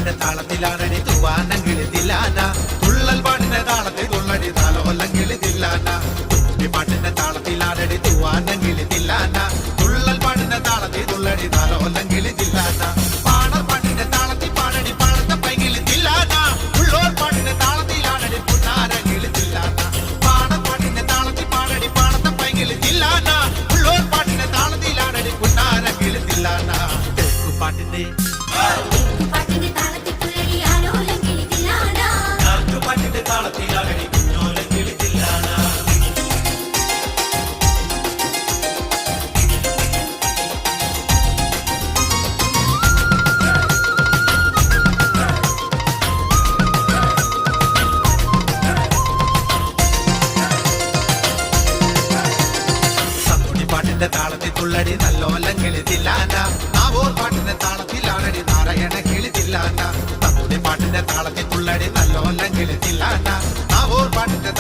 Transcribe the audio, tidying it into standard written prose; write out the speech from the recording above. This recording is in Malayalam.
പാട്ടിന്റെ താളത്തിലാണടി തൂവാനങ്കിളി തില്ലാന തുള്ളൽ പാട്ടിന്റെ താളത്തിൽ തുള്ളടി താലോലങ്കിളി തില്ലാന പാട്ടിന്റെ താളത്തിലാണടി തൂവാനങ്കിളി തില്ലാന തുള്ളൽ പാട്ടിന്റെ താളത്തിൽ തുള്ളടി താലോലങ്കിളി തില്ലാന പാണർ പാട്ടിന്റെ താളത്തിൽ പാടടി പാടത്തെ പൈകിളി തില്ലാന ഉള്ളോർ പാട്ടിന്റെ താളത്തിലാണടി പുന്നാരങ്കിളി തില്ലാന പാണർ പാട്ടിന്റെ താളത്തിൽ പാടടി പാടത്തെ പൈകിളി തില്ലാന ഉള്ളോർ പാട്ടിന്റെ താളത്തിലാണടി പുന്നാരങ്കിളി തില്ലാന പാട്ടിന്റെ പാട്ടിന്റെ താളത്തിൽ തുള്ളടി ആലോലങ്കിളി തില്ലാന പാട്ടിന്റെ താളത്തിലാണടി കുഞ്ഞോലങ്കിളി തില്ലാന പാട്ടിന്റെ താളത്തിൽ തുള്ളടി നല്ലോലങ്കിളി തില്ലാന നാവോർ പാട്ടിന്റെ താളത്തിലാണടി നാരായണ കിളി തില്ലാന തമ്മുടി പാട്ടിന്റെ താളത്തിൽ തുള്ളടി നല്ലോലങ്കിളി തില്ലാന നാവോർ പാട്ടിന്റെ